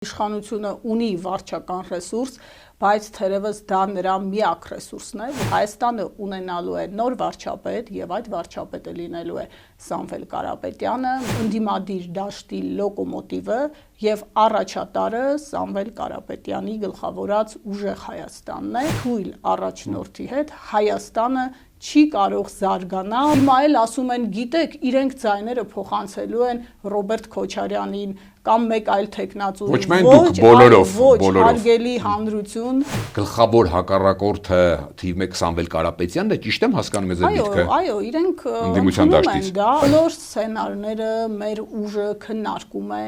Իշխանությունը ունի վարչական ռեսուրս, բայց թերևս դա նրա միակ ռեսուրսն է, որ Հայաստանը ունենալու է նոր վարչապետ եւ այդ վարչապետը լինելու է Սամվել Կարապետյանը, ընդդիմադիր դաշտի լոկոմոտիվը եւ առաջատարը Սամվել Կարապետյանի գլխավորած ուժեղ Հայաստանն է, թույլ առաջնորդի հետ Հայաստանը չի կարող զարգանալ։ Հիմա էլ ասում են, գիտեք, իրենք ձայները փոխանցելու են Ռոբերտ Քոչարյանին կամ մեկ այլ տեխնացուին, ոչ, հարգելի հանրություն։ Գլխավոր հակառակորդը թիվ 1 Սամվել Կարապետյանն է, ճիշտ եմ հասկանում ես այդ միտքը։ Այո, իրենք ընդունում են դա։ Բոլոր սցենարները մեր ուժը քննարկում է,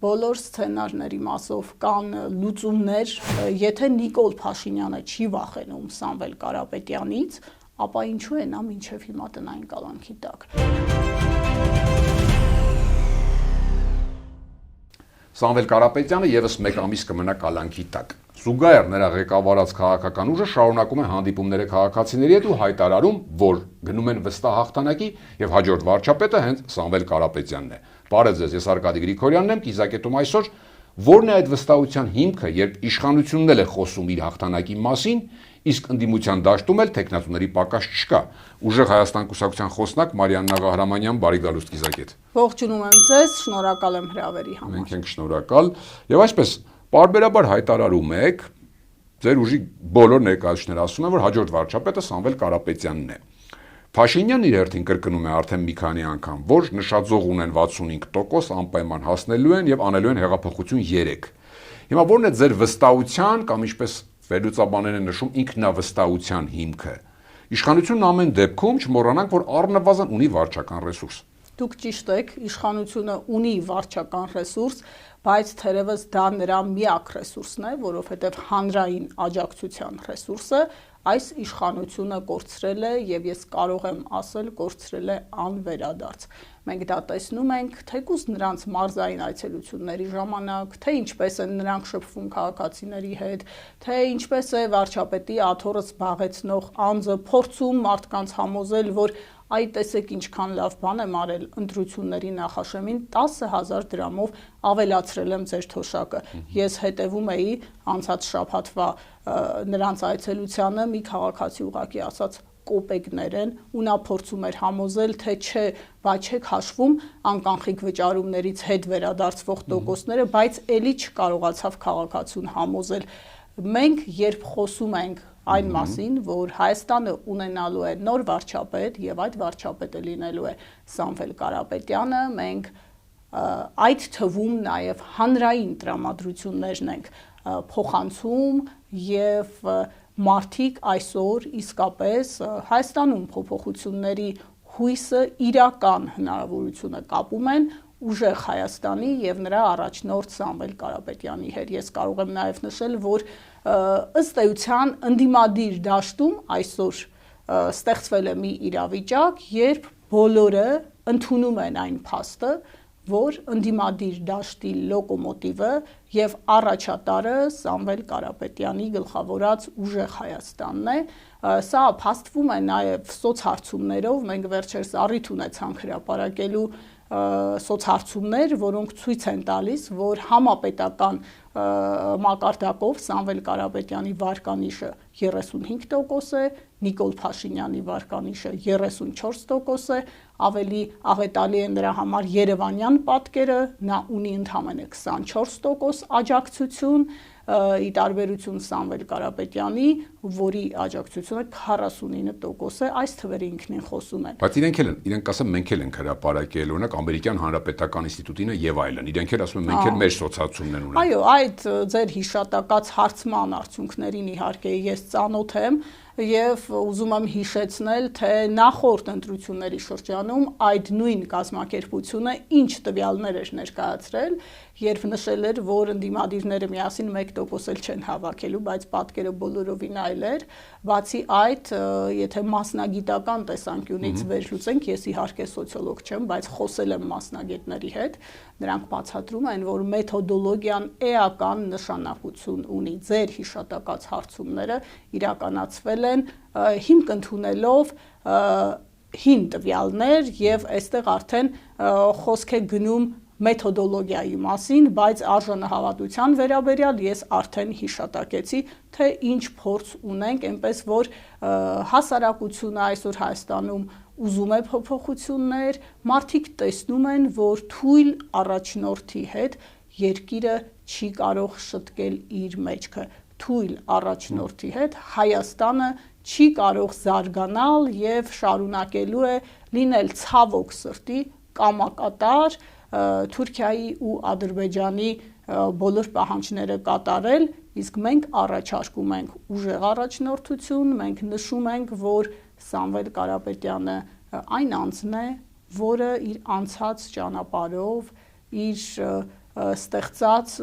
բոլոր սցենարների մասով կան լուծումներ, եթե Նիկոլ Փաշինյանը չի վախենում Սամվել Կարապետյանից, ապա ինչու է նա մինչև հիմա տնային կալանքի տակ։ Սամվել Կարապետյանը եւս մեկ ամիս կմնա կալանքի տակ։ Զուգահեռ նրա ղեկավարած քաղաքական ուժը շարունակում է հանդիպումները քաղաքացիների հետ ու հայտարարում, որ գնում են վստահ հաղթանակի եւ հաջորդ վարչապետը հենց Սամվել Կարապետյանն է։ Բարև ձեզ, ես Արկադի Գրիգորյանն եմ, Կիզակետում այսօր որն է այդ վստահության հիմքը, երբ իշխանությունն էլ է խոսում իր հաղթանակի մասին, իսկ ընդդիմության դաշտում էլ տեխնացուների պակաս չկա։ Ուժեղ Հայաստան կուսակցության խոսնակ Մարիան Նաղահրամանյան, բարի գալուստ Կիզակետ։ Ողջունում եմ ձեզ, շնորհակալ եմ հրավերի համար։ Մենք ենք շնորհակալ եւ այսպես պարբերաբար հայտարարում եք, ձեր ուժի բոլոր ներկայացուցիչները ասում են, որ հաջորդ վարչապետը Սամվել Կարապետյանն է։ Փաշինյանն իր հերթին կրկնում է արդեն մի քանի անգամ, որ նշաձող ունեն 65% անպայման հասնելու են եւ անելու են հեղափոխություն 3։ Հիմա ո՞րն է ձեր վստահության կամ ինչպես վերլուծաբանները նշում ինքնավստահության հիմքը։ Իշխանությունն ամեն դեպքում չմոռանանք, որ առնվազն ունի վարչական ռեսուրս։ Դուք ճիշտ եք, իշխանությունը ունի վարչական ռեսուրս, բայց թերևս դա նրա միակ ռեսուրսն է, որովհետև հանրային աջակցության ռեսուրսը այս իշխանությունը կորցրել է եւ ես կարող եմ ասել կորցրել է անվերադարձ։ Մենք դա տեսնում ենք թեկուզ նրանց մարզային այցելությունների ժամանակ, թե ինչպես են նրանք շփվում քաղաքացիների հետ, թե ինչպես է վարչապետի աթոռը զբաղեցնող անձը փորձում մարդկանց համոզել, որ այ տեսեք ինչքան լավ բան եմ արել ընտրությունների նախաշեմին 10,000 դրամով ավելացրել եմ ձեր թոշակը։ Ես հետևում էի անցած շաբաթվա նրանց այցելությանը, մի քաղաքացի ուղղակի ասաց կոպեկներ են ու նա փորձում էր համոզել, թե չէ, բայց չեք հաշվում անկանխիկ վճարումներից հետ վերադարձվող տոկոսները, բայց էլի չկարողացավ քաղաքացուն համոզել։ Մենք երբ խոսում ենք այն մասին, որ Հայաստանը ունենալու է նոր վարչապետ եւ այդ վարչապետը լինելու է Սամվել Կարապետյանը, մենք այդ թվում նաեւ հանրային տրամադրություններն ենք փոխանցում եւ մարդիկ այսօր իսկապես Հայաստանում փոփոխությունների հույսը իրական հնարավորությունը կապում են ուժեղ Հայաստանի եւ նրա առաջնորդ Սամվել Կարապետյանի հետ։ Ես կարող եմ նաեւ նշել, որ ըստ էության ընդդիմադիր դաշտում այսօր ստեղծվել է մի իրավիճակ, երբ բոլորը ընդունում են այն փաստը, որ ընդդիմադիր դաշտի լոկոմոտիվը եւ առաջատարը Սամվել Կարապետյանի գլխավորած ուժեղ Հայաստանն է։ Սա փաստվում է նաեւ սոցհարցումներով, մենք վերջերս առիթ ունեցանք հրապարակելու սոցհարցումներ, որոնք ցույց են տալիս, որ համապետական մակարդակով Սամվել Կարապետյանի վարկանիշը 35% է, Նիկոլ Փաշինյանի վարկանիշը 34% է, ավելի աղետալի է նրա համար երևանյան պատկերը, նա ունի ընդամենը 24% աջակցություն, ի տարբերություն Սամվել Կարապետյանի, որի աջակցությունը 49% է, այս թվերը ինքնին խոսում են։ Բայց իրենք ասում մենք էլ ենք հրապարակել, օրինակ ամերիկյան հանրապետական ինստիտուտինը եւ այլն։ Իրենք էլ ասում են մենք էլ մեր սոցիացումներն ունենք։ Այո, այդ ձեր հիշատակած հարցման արդյունքներին իհարկե ես ծանոթ եմ եւ ուզում եմ հիշեցնել, թե նախորդ ընտրությունների շրջանում այդ նույն կազմակերպությունը ինչ տվյալներ էր ներկայացրել, երբ նշել էր, որ ընդդիմադիրները միասին 1% էլ չեն հավաքելու, բայց պատկերը բոլորովին այլ էր։ Բացի այդ, եթե մասնագիտական տեսանկյունից վերլուծենք, ես իհարկե սոցիոլոգ չեմ, բայց խոսել եմ մասնագետների հետ, նրանք բացատրում են, որ մեթոդոլոգիան էական նշանակություն ունի։ Ձեր հիշատակած հարցումները իրականացվել են հիմք ընդունելով հին տվյալներ եւ այստեղ արդեն խոսք է գնում մեթոդոլոգիայի մասին, բայց արժանահավատության վերաբերյալ ես արդեն հիշատակեցի, թե ինչ փորձ ունենք, այնպես որ հասարակությունը այսօր Հայաստանում ուզում է փոփոխություններ, մարդիկ տեսնում են, որ թույլ առաջնորդի հետ երկիրը չի կարող շտկել իր մեջքը, թույլ առաջնորդի հետ Հայաստանը չի կարող զարգանալ եւ շարունակելու է լինել ցավոք սրտի կամակատար Թուրքիայի ու Ադրբեջանի բոլոր պահանջները կատարել, իսկ մենք առաջարկում ենք ուժեղ առաջնորդություն, մենք նշում ենք, որ Սամվել Կարապետյանը այն անձն է, որը իր անցած ճանապարհով, իր ստեղծած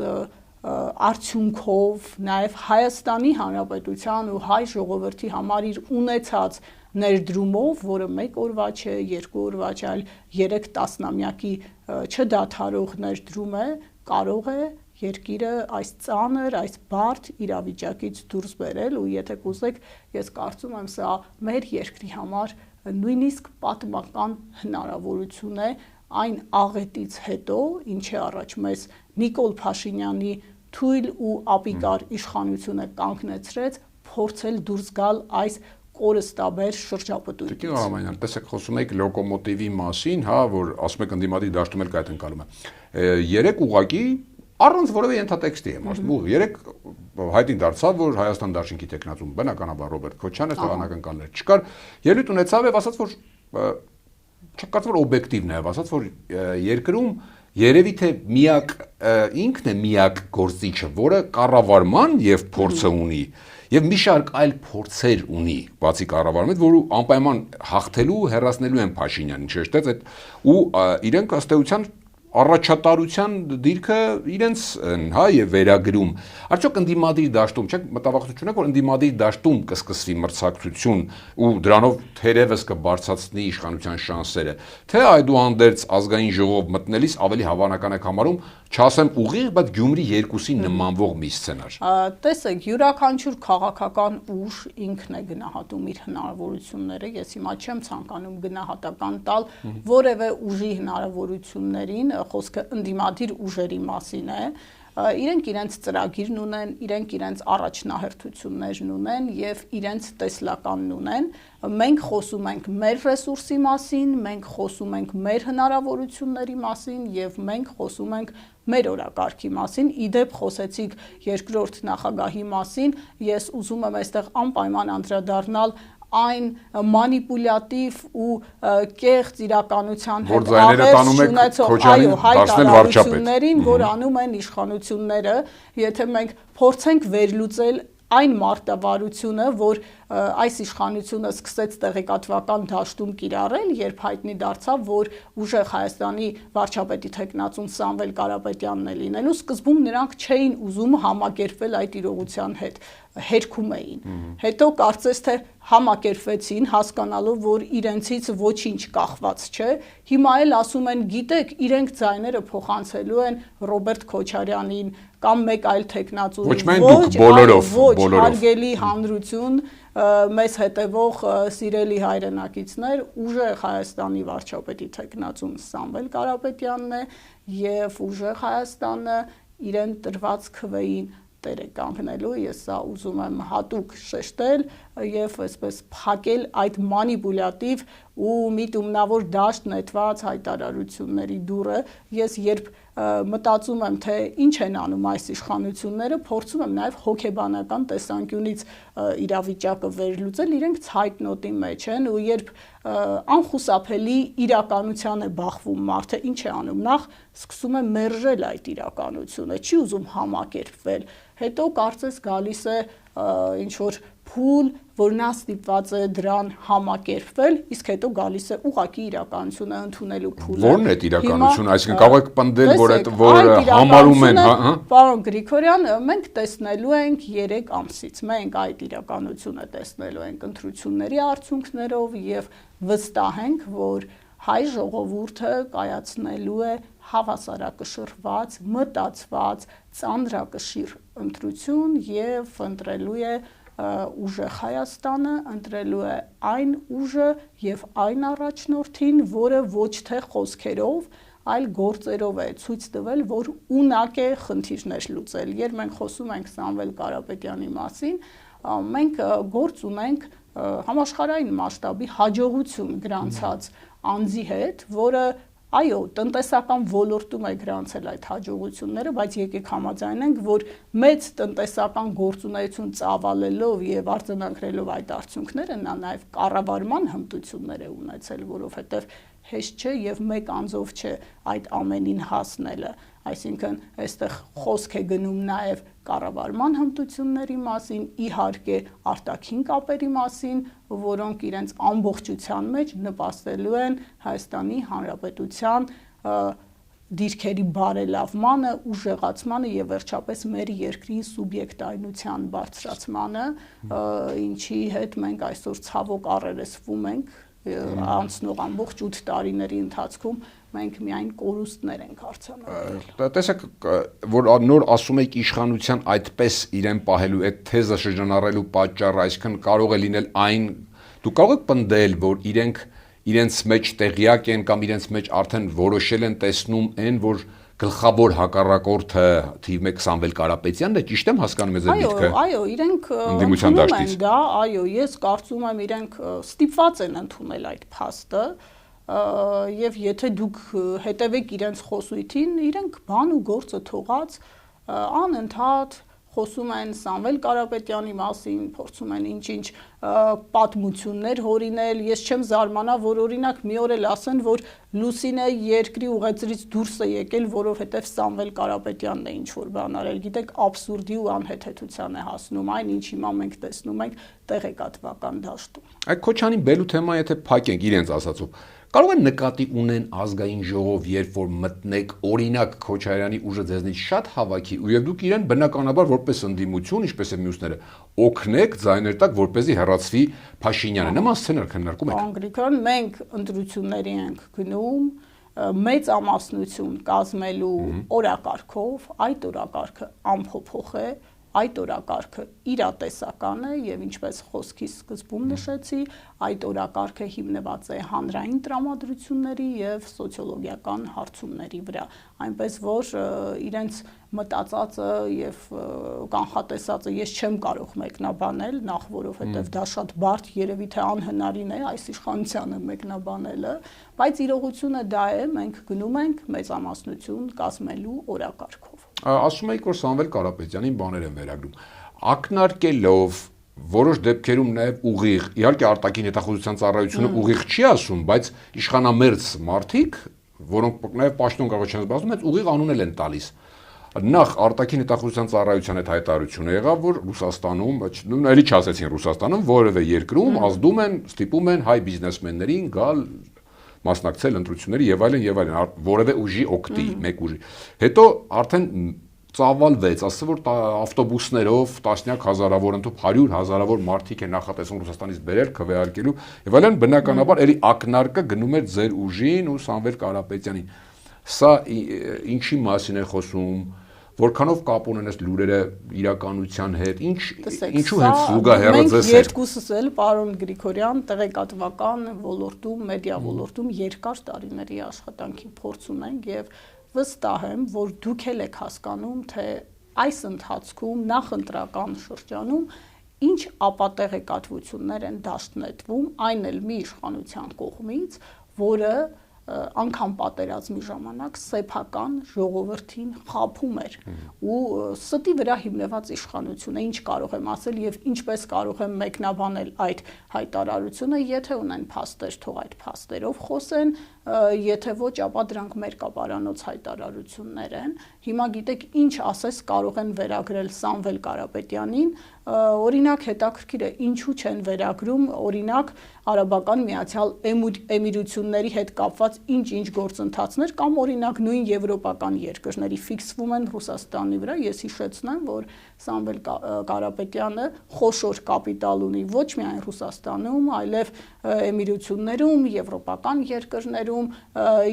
արդյունքով, նաև Հայաստանի Հանրապետության ու հայ ժողովրդի համար իր ունեցած ներդրումով, որը 1 օրվա չէ, 2 օրվա չէ, այլ 3 տասնամյակի չդադարող ներդրում է, կարող է երկիրը այս ծանր, այս բարդ իրավիճակից դուրս բերել ու եթե կուզեք, ես կարծում եմ սա մեր երկրի համար նույնիսկ պատմական հնարավորություն է այն աղետից հետո, ինչի առաջ մեզ Նիկոլ Փաշինյանի թույլ ու ապիկար իշխանությունը կանգնեցրեց, փորձել դուրս գալ այս կորստաբեր շրջապտույտից։ Տիկին Արամանյան, տեսեք, խոսում եք լոկոմոտիվի մասին, հա, որ ասում եք ընդդիմադիր դաշտում էլ կայտ ընկալում է։ 3 ուղղակի առանց որևէ ենթատեքստի եմ ասում, 3 հայտին դարձավ, որ Հայաստան դաշինքի տեխնացում բնականաբար Ռոբերտ Քոչյանը տեղանակնկալներ չկար, ելույթ ունեցավ եւ ասաց, որ չկարծում որ օբյեկտիվն է, ասաց, որ երկրում երևի թե ինքն է միակ գործիչը, որը կառավարման եւ փորձը ունի եւ մի շարք այլ փորձեր ունի, բացի կառավարումից, որ անպայման հաղթելու, հեռացնելու են Փաշինյանին, շեշտեց այդ ու իրենք ըստ էության առաջատարության դիրքը իրենց հա եւ վերագրում արդյոք ընդդիմադիր դաշտում չեք մտավախություն եք որ ընդդիմադիր դաշտում կսկսվի մրցակցություն ու դրանով թերևս կբարձրացնի իշխանության շանսերը թե այդուհանդերձ ազգային ժողով մտնելիս ավելի հավանական եք համարում չասեմ ուղիղ բայց Գյումրի 2-ի նմանվող մի սցենար տեսեք յուրաքանչյուր քաղաքական ուժ ինքն է գնահատում իր հնարավորությունները ես հիմա չեմ ցանկանում գնահատական տալ որևէ ուժի հնարավորություններին խոսքը ընդդիմադիր ուժերի մասին է իրենք իրենց ծրագիրն ունեն, իրենք իրենց առաջնահերթություններն ունեն եւ իրենց տեսլականն ունեն մենք խոսում ենք մեր ռեսուրսի մասին, մենք խոսում ենք մեր հնարավորությունների մասին եւ մենք խոսում ենք մեր օրակարգի մասին իդեպ խոսեցիք երկրորդ նախագահի մասին ես ուզում եմ այստեղ անպայման անդրադառնալ այն մանիպուլյատիվ ու կեղծ իրականության հետ ունեցող հայտարարություններին, որ անում են իշխանությունները, եթե մենք փորձենք վերլուծել այն մարտավարությունը, որ այս իշխանությունը սկսեց տեղեկատվական դաշտում կիրառել, երբ հայտնի դարձավ, որ ուժեղ Հայաստանի վարչապետի թեկնածուն Սամվել Կարապետյանն է լինելու, սկզբում նրանք չէին ուզում համակերպվել այդ իրողության հետ, հերքում էին։ Հետո կարծես թե համակերպվեցին, հասկանալով, որ իրենցից ոչինչ կախված չէ, հիմա էլ ասում են, գիտեք, իրենք ձայները փոխանցելու են Ռոբերտ Քոչարյանին կամ մեկ այլ թեկնածուին, ոչ հարգելի հանրություն, մեզ հետևող սիրելի հայրենակիցներ, ուժեղ Հայաստանի վարչապետի թեկնածուն Սամվել Կարապետյանն է եւ ուժեղ Հայաստանը իրեն տրված քվեին տեր է կանգնելու, ես սա ուզում եմ հատուկ շեշտել եւ այսպես փակել այդ մանիպուլյատիվ ու միտումնավոր դաշտ նետված հայտարարությունների դուռը, ես երբ մտածում եմ, թե ինչ են անում այս իշխանությունները, փորձում եմ նաեւ հոգեբանական տեսանկյունից իրավիճակը վերլուծել, իրենք ցայտնոտի մեջ են ու երբ անխուսափելի իրականության է բախվում մարդը, ինչ է անում, նախ սկսում է մերժել այդ իրականությունը, չի ուզում համակերպվել, հետո կարծես գալիս է ինչ որ փուլ, որ նա ստիպված է դրան համակերպվել, իսկ հետո գալիս է ուղակի իրականությունը ընդունելու փուլը։ Որն է իրականությունը, այսինքն կարող եք պնդել, որ համարում են, հա։ Պարոն Գրիգորյան, մենք տեսնելու ենք 3 ամսից, մենք այդ իրականությունը տեսնելու ենք ընտրությունների արդյունքներով եւ վստահ ենք, որ հայ ժողովուրդը կայացնելու է հավասարակշռված, մտածված, ծանրակշիռ ընտրություն եւ ընտրելու է ուժեղ Հայաստանը, ընտրելու է այն ուժը եւ այն առաջնորդին, որը ոչ թե խոսքերով, այլ գործերով է ցույց տվել, որ ունակ է խնդիրներ լուծել։ Երբ մենք խոսում ենք Սամվել Կարապետյանի մասին, մենք գործ ունենք համաշխարհային մասշտաբի հաջողություն գրանցած անձի հետ, որը այո, տնտեսական ոլորտում է գրանցել այդ հաջողությունները, բայց եկեք համաձայնենք, որ մեծ տնտեսական գործունեություն ծավալելով եւ արձանագրելով այդ արդյունքները, նա նաեւ կառավարման հմտություններ է ունեցել, որովհետեւ հեշտ չէ եւ մեկ անձով չէ այդ ամենին հասնելը, այսինքն այստեղ խոսք է գնում նաեւ կառավարման հմտությունների մասին, իհարկե արտաքին կապերի մասին, որոնք իրենց ամբողջության մեջ նպաստելու են Հայաստանի Հանրապետության դիրքերի բարելավմանը, ուժեղացմանը եւ վերջապես մեր երկրի սուբյեկտայնության բարձրացմանը, ինչի հետ մենք այսօր ցավոք առերեսվում ենք անցնող ամբողջ 8 տարիների ընթացքում մենք միայն կորուստներ ենք արձանագրել։ Տեսեք, որ նոր ասում եք իշխանության այդպես իրեն պահելու այդ թեզը շրջանառելու պատճառը, այսինքն կարող է լինել այն, դու կարող եք պնդել, որ իրենց մեջ տեղյակ են կամ իրենց մեջ արդեն որոշել են տեսնում այն, որ գլխավոր հակառակորդը թիվ 1 Սամվել Կարապետյանն է, ճիշտ եմ հասկանում ես այդ դիտքը։ Այո, իրենք ընդունում են դա, այո, ես կարծում եմ իրենք ստիպված են ընդունել այդ փաստը, եւ եթե դուք հետևեք իրենց խոսույթին, իրենք բան ու գործը թողած անընդհատ խոսում են Սամվել Կարապետյանի մասին, փորձում են ինչ-ինչ պատմություններ հորինել, ես չեմ զարմանա, որ օրինակ մի օր էլ ասեն, որ Լուսինը երկրի ուղեծրից դուրս է եկել, որովհետև Սամվել Կարապետյանն է ինչ-որ բան արել, գիտեք, աբսուրդի ու անհեթեթության է հասնում այն, ինչ հիմա մենք տեսնում ենք տեղեկատվական դաշտում։ Այդ Քոչարյանի բելու թեմա եթե փակենք իրենց ասածով, կարող են նկատի ունեն ազգային ժողով, երբ որ մտնեք, օրինակ Քոչարյանի ուժը ձեզնից շատ հավաքի, ու եւ դուք իրեն բնականաբար որպես ընդդիմություն, ինչպես է մյուսները, օգնեք ձայներ տակ, որպեսզի հեռացվի Փաշինյանը։ Նման սցենար քննարկում եք։ Անգլիկան մենք ընտրությունների ենք գնում մեծ ամասնություն կազմելու օրակարգով, այդ օրակարգը անփոփոխ է, այդ օրակարգը իրատեսական է եւ ինչպես խոսքի սկզբում նշեցի, այդ օրակարգը հիմնված է հանրային տրամադրությունների եւ սոցիոլոգիական հարցումների վրա, այնպես որ իրենց մտածածը եւ կանխատեսածը ես չեմ կարող մեկնաբանել, նախ որովհետեւ դա շատ բարդ, երևի թե անհնարին է այս իշխանությանը մեկնաբանելը, բայց իրողությունը դա է, մենք գնում ենք մեծամասնություն կազմելու օրակարգով։ Ասում եք, որ Սամվել Կարապետյանին բաներ են վերագրում, ակնարկելով որոշ դեպքերում նաև ուղիղ, իհարկե արտաքին հետախուզության ծառայությունը ուղիղ չի ասում, բայց իշխանամերձ մարդիկ, որոնք նաև պաշտոն կարող չեն զբաղվում, այդ ուղիղ անուն են տալիս։ Նախ արտաքին հետախուզության ծառայության այդ հայտարարությունը եղավ, որ Ռուսաստանում, էլի չասեցին Ռուսաստանում, որևէ երկրում ազդում են, ստիպում են հայ բիզնեսմեններին գալ մասնակցել ընտրությունների եւ այլն, որևէ ուժի օգտի, մեկ ուժի։ Հետո արդեն ծավալվեց, ասած որ ավտոբուսներով տասնյակ հազարավոր, ընդհանուր 100 հազարավոր մարդիկ են նախատեսում Ռուսաստանից բերել, քվեարկելու եւ այլն, բնականաբար էլի ակնարկը գնում էր ձեր ուժին ու Սամվել Կարապետյանին։ Սա ինչի մասին է խոսում, որքանով կապ ունեն այս լուրերը իրականության հետ, ինչու հենց զուգահեռը ձեզ հետ։ Մենք երկուսս էլ, պարոն Գրիգորյան, տեղեկատվական ոլորտում, մեդիա ոլորտում երկար տարիների աշխատանքի փորձ ունենք եւ վստահ եմ, որ դուք էլ եք հասկանում, թե այս ընթացքում նախընտրական շրջանում ինչ ապատեղեկատվություններ են դաշնետվում, այն էլ մի իշխանության կողմից, որը անգամ պատերազմի ժամանակ սեփական ժողովրդին խաբում էր ու ստի վրա հիմնված իշխանություն է, ինչ կարող եմ ասել եւ ինչպես կարող եմ մեկնաբանել այդ հայտարարությունը, եթե ունեն փաստեր, թող այդ փաստերով խոսեն, եթե ոչ, ապա դրանք մեր կապարանոց հայտարարություններ են։ Հիմա գիտեք ինչ ասես կարող են վերագրել Սամվել Կարապետյանին, օրինակ հետաքրքիր է ինչու չեն վերագրում օրինակ Արաբական Միացյալ Էմիրությունների հետ կապված ինչ-ինչ գործընթացներ կամ օրինակ նույն եվրոպական երկրների ֆիքսվում են Ռուսաստանի վրա, ես հիշեցնեմ, որ Սամվել Կարապետյանը խոշոր կապիտալ ունի ոչ միայն Ռուսաստանում, այլև Էմիրություններում, եվրոպական երկրներում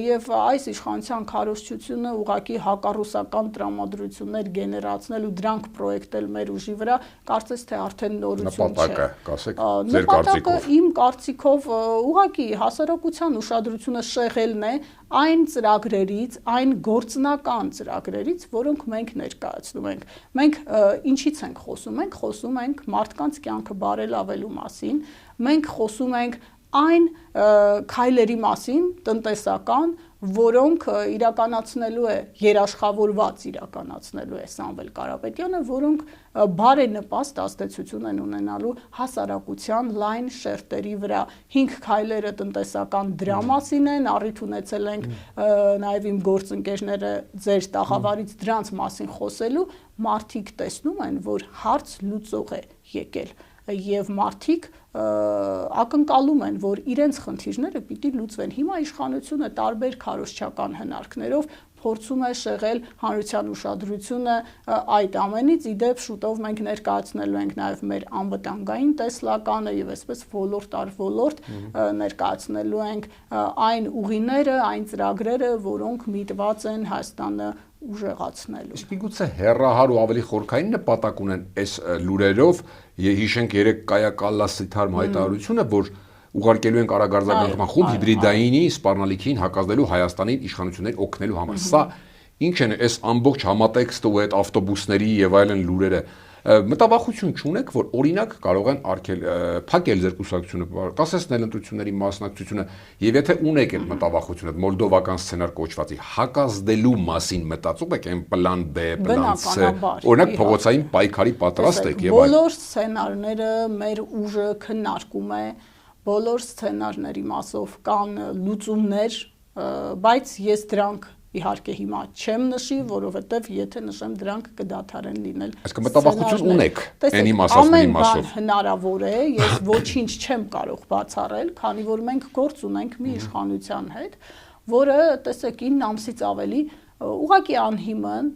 եւ այս իշխանության քարոզչությունը ուղղակի հակառուսական տնտեսական տրամադրություններ գեներացնել ու դրանք պրոյեկտել մեր ուժի վրա, կարծես թե արդեն նորություն չէ։ Նպատակը, կասեք, ձեր Նպատակը կարծիքով։ իմ կարծիքով ուղղակի հասարակության ուշադրությունը շեղելն է այն ծրագրերից, այն գործնական ծրագրերից, որոնք մենք ներկայացնում ենք։ Մենք ինչից ենք խոսում։ Մենք խոսում ենք մարդկանց կյանքը բարելավելու մասին, մենք խոսում ենք այն քայլերի մասին տնտեսական, որոնք իրականացնելու է երաշխավորված իրականացնելու է Սամվել Կարապետյանը, որոնք բարենպաստ ազդեցություն են ունենալու հասարակության լայն շերտերի վրա։ 5 քայլերը տնտեսական դրա մասին են, առիթ ունեցել ենք նաև իմ գործընկերները ձեր տաղավարից դրանց մասին խոսելու, մարդիկ տեսնում են, որ հարց լուծող է եկել եւ մարդիկ ակնկալում են, որ իրենց խնդիրները պիտի լուծվեն։ Հիմա իշխանությունը տարբեր քարոզչական հնարքներով փորձում է շեղել հանրության ուշադրությունը այդ ամենից։ Իդեպ շուտով մենք ներկայացնելու ենք նաև մեր անվտանգային տեսլականը եւ այսպես ոլորտ առ ոլորտ ներկայացնելու ենք այն ուղիները, այն ծրագրերը, որոնք միտված են Հայաստանը ուժեղացնելու։ Իսկ միգուցե հեռահար ու ավելի խորքային նպատակ ունեն այս լուրերով, հիշենք երեք Կայա Կալլասի թարմ հայտարարությունը, որ ուղարկելու են արագարձագանքման խումբ հիբրիդայինի սպառնալիքին հակազդելու Հայաստանին իշխանություններին օգնելու համար։ Սա ինչ են այս ամբողջ համատեքստը ու այդ ավտոբուսների եւ այլն լուրերը մտավախություն չունեք, որ օրինակ կարող են փակել ձեր կուսակցությունը, կասեցնել ընտրությունների մասնակցությունը, եւ եթե ունեք այդ մտավախությունը, մոլդովական սցենար կոչվածի հակազդելու մասին մտածում եք, այն պլան B, պլան C, օրինակ փողոցային պայքարի պատրաստ եք եւ այլն։ Բոլոր սցենարները մեր ուժը քննարկում է, բոլոր սցենարների մասով կան լուծումներ, բայց ես դրանք իհարկե հիմա չեմ նշի, որովհետև եթե նշեմ դրանք կդադարեն լինել։ Այսինքն մտավախություն ունեք այնի մասածների մասով։ Ամեն բան հնարավոր է, ես ոչինչ չեմ կարող բացառել, քանի որ մենք գործ ունենք մի իշխանության հետ, որը տեսեք 9 ամսից ավելի ուղղակի անհիմն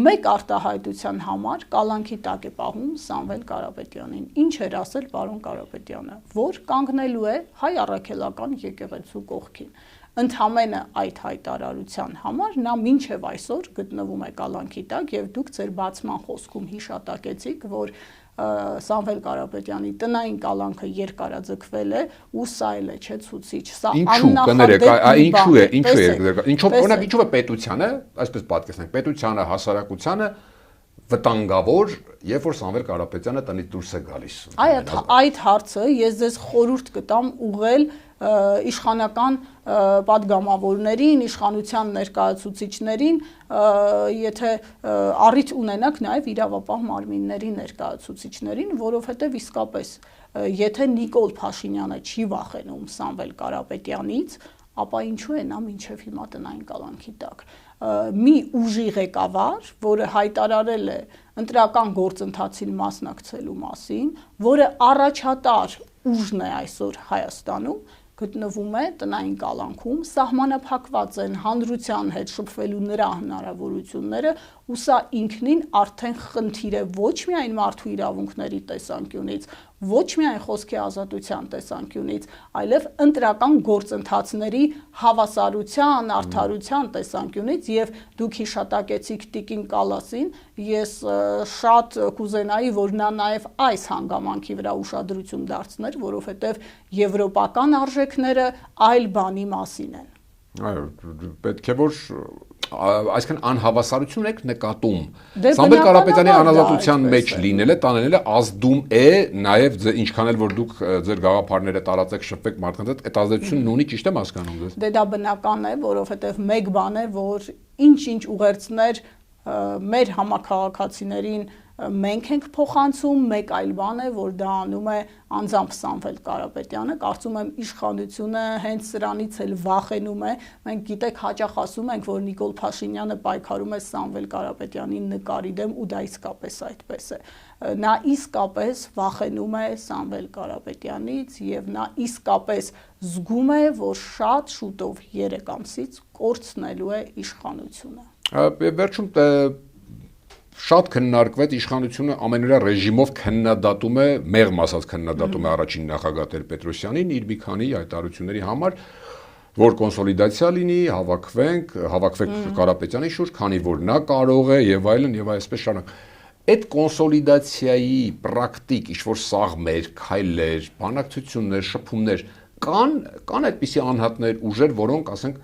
մեկ արտահայտության համար կալանքի տակ է պահում Սամվել Կարապետյանին։ Ինչ էր ասել պարոն Կարապետյանը, որ կանգնելու է հայ առաքելական եկեղեցու կողքին։ Ընդհանրապես այդ հայտարարության համար նա մինչև այսօր գտնվում է կալանքի տակ եւ դուք ձեր բացման խոսքում հիշատակեցիք, որ Սամվել Կարապետյանի տնային կալանքը երկարաձգվել է ու սա էլ է չէ ցուցիչ։ Սա աննախադեպ ինչու է պետությանը, այսպես պատկերացնենք, պետությանը, հասարակությանը վտանգավոր, երբ որ Սամվել Կարապետյանը տնից դուրս է գալիս։ Այդ հարցը ես ձեզ խորհուրդ կտամ ուղղել իշխանական պատգամավորներին, իշխանության ներկայացուցիչներին, եթե առիթ ունենաք նաև իրավապահ մարմինների ներկայացուցիչներին, որովհետև իսկապես եթե Նիկոլ Փաշինյանը չի վախենում Սամվել Կարապետյանից, ապա ինչու է նա մինչև հիմա տնային կալանքի տակ։ Մի ուժի ղեկավար, որը հայտարարել է ընտրական գործընթացին մասնակցելու մասին, որը առաջատար ուժն է այսօր Հայաստանում, գտնվում է տնային կալանքում, սահմանափակված են հանրության հետ շփվելու նրա հնարավորությունները, ու սա ինքնին արդեն խնդիր է ոչ միայն մարդու իրավունքների տեսանկյունից, ոչ միայն խոսքի ազատության տեսանկյունից, այլև ընտրական գործընթացների հավասարության, արդարության տեսանկյունից, եւ դուք հիշատակեցիք Տիկին Կալասին, ես շատ կուզենայի, որ նա նաեւ այս հանգամանքի վրա ուշադրություն դարձներ, որովհետեւ եվրոպական արժեքները այլ բանի մասին են։ Այո, պետք է որ այսքան անհավասարություն եք նկատում։ Սամվել Կարապետյանի անազատության մեջ լինելը, տանելը ազդում է նաև ինչքան էլ որ դուք ձեր գաղափարները տարածեք, շփվեք մարդկանց հետ, այդ ազդեցությունն ունի, ճիշտ եմ հասկանում ձեզ։ Դե դա բնական է, որովհետև մեկ բան է, որ ինչ-ինչ ուղերձներ մեր համաքաղաքացիներին մենք ենք փոխանցում, մեկ այլ բան է, որ դա անում է անձամբ Սամվել Կարապետյանը, կարծում եմ իշխանությունը հենց սրանից էլ վախենում է, մենք գիտեք հաճախ ասում ենք, որ Նիկոլ Փաշինյանը պայքարում է Սամվել Կարապետյանի նկարի դեմ ու դա իսկապես այդպես է, նա իսկապես վախենում է Սամվել Կարապետյանից եւ նա իսկապես զգում է, որ շատ շուտով 3 ամսից կորցնելու է իշխանությունը։ Վերջում շատ քննարկվեց իշխանությունը ամենօրյա ռեժիմով քննադատում է, մեղմ ասած քննադատում է առաջին նախագահ Տեր-Պետրոսյանին իր մի քանի հայտարարությունների համար, որ կոնսոլիդացիա լինի, հավաքվեք Կարապետյանի շուրջ, քանի որ նա կարող է եւ այլն եւ այսպես շարունակ։ Այդ կոնսոլիդացիայի պրակտիկ ինչ-որ սաղմեր, քայլեր, բանակցություններ, շփումներ կան այդպիսի անհատներ, ուժեր, որոնք, ասենք,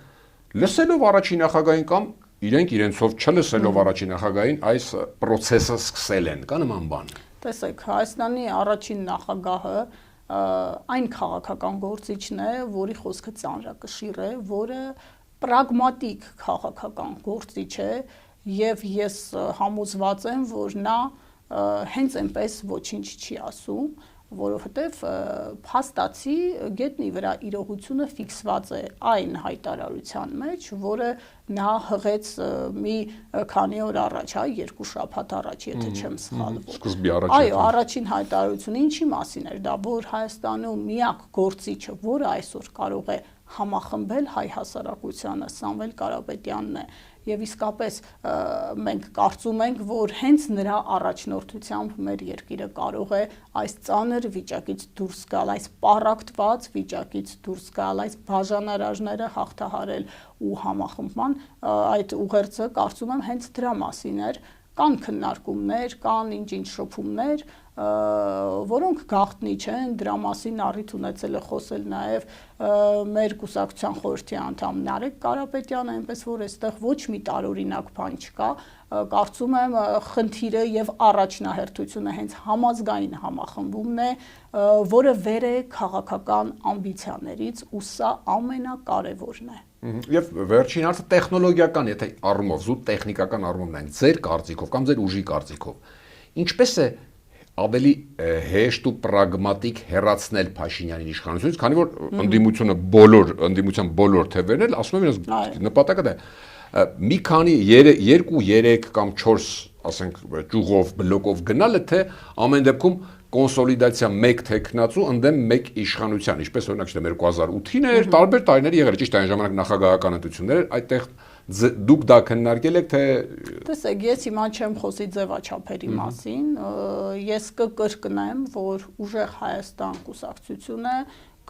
լսելով առաջին նախագահին կամ իրենք իրենցով չլսելով առաջին նախագահին այս process-ը սկսել են, կա նման բան։ Տեսեք, Հայաստանի առաջին նախագահը այն քաղաքական գործիչն է, որի խոսքը ծանրակշիռ է, որը պրագմատիկ քաղաքական գործիչ է եւ ես համոզված եմ, որ նա հենց այնպես ոչինչ չի ասում, որովհետև փաստացի գետնի վրա իրողությունը ֆիքսված է այն հայտարարության մեջ, որը նա հղեց մի քանի օր առաջ, երկու շաբաթ առաջ, եթե չեմ սխալվում։ Սկզբի առաջ։ Այո, առաջին հայտարարությունը ինչի մասին էր, դա որ Հայաստանում միակ գործիչը, որը այսօր կարող է համախմբել հայ հասարակությանը, Սամվել Կարապետյանն է, եւ իսկապես մենք կարծում ենք, որ հենց նրա առաջնորդությամբ մեր երկիրը կարող է այս ծանր վիճակից դուրս գալ, այս պառակտված վիճակից դուրս գալ, այս բաժանարարները հաղթահարել ու համախմբման այդ ուղերձը կարծում եմ հենց դրա մասին էր։ Կան քննարկումներ, կան ինչ-ինչ շփումներ, որոնք գաղտնի չեն, դրա մասին առիթ ունեցել է խոսել նաև մեր կուսակցության խորհրդի անդամ Նարեկ Կարապետյանը, այնպես որ այստեղ ոչ մի տարօրինակ բան չկա, կարծում եմ խնդիրը եւ առաջնահերթությունը հենց համազգային համախմբումն է, որը վեր է քաղաքական ամբիցիաներից ու սա ամենակարևորն է։ Եվ վերջին հարցը տեխնոլոգիական, եթե առումով, զուտ տեխնիկական առումով նայենք, ձեր կարծիքով կամ ձեր ուժի կարծիքով, ինչպես է ավելի հեշտ ու պրագմատիկ հեռացնել Փաշինյանին իշխանությունից, քանի որ ընդդիմության բոլոր թևերն էլ ասում են իրենց նպատակը դա է։ Մի քանի 2-3 կամ 4, ասենք, ճյուղով, բլոկով գնալը, թե ամեն դեպքում կոնսոլիդացիա մեկ տեխնացու ընդդեմ մեկ իշխանության, ինչպես օրինակ 2008-ին էր, տարբեր տարիներ եղել, ճիշտ այն ժամանակ նախագահական ընտրություններ, այդտեղ դուք դա քննարկել եք, թե տեսեք, ես հիմա չեմ խոսի ձևաչափերի մասին, ես կկրկնեմ, որ ուժեղ Հայաստան կուսակցությունը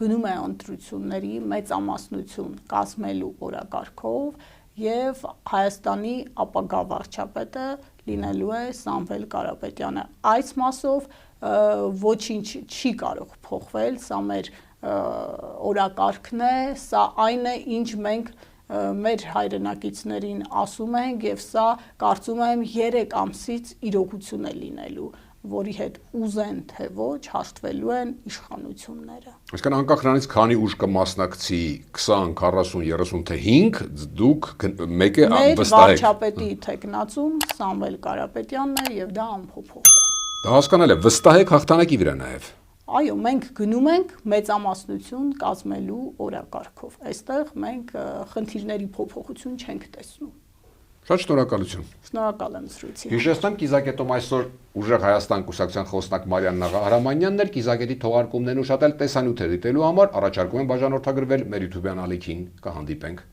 գնում է ընտրությունների մեծամասնություն կազմելու օրակարգով եւ Հայաստանի ապագա վարչապետը լինելու է Սամվել Կարապետյանը։ Այս մասով ոչինչ չի կարող փոխվել, սա մեր օրակարգն է, սա այն է, ինչ մենք մեր հայրենակիցներին ասում ենք եւ սա կարծում եմ 3 ամսից իրողություն է լինելու, որի հետ ուզեն թե ոչ հաշտվելու են իշխանությունները։ Այսինքն անկախ նրանից քանի ուժ կմասնակցի 20, 40, 30 թե 5, դուք մեկը վստահ եք։ Մեր վարչապետի տեխնացուն Սամվել Կարապետյանն է եւ դա անփոփոխ է։ Դա հասկանալ է, վստահ եք հաղթանակի վրա նաև։ Այո, մենք գնում ենք մեծամասնություն կազմելու օրակարգով։ Այստեղ մենք խնդիրների փոփոխություն չենք տեսնում։ Շատ շնորհակալություն։ Շնորհակալ եմ զրույցի։ Հիշեցնեմ Կիզակետում այսօր ուժեղ Հայաստան կուսակցության խոսնակ Մարիան Նաղարամանյանն էր, Կիզակետի թողարկումներն ուշադրել տեսանյութեր դիտելու համար առաջարկում եմ բաժանորդագրվել մեր YouTube-յան ալիքին, կհանդիպենք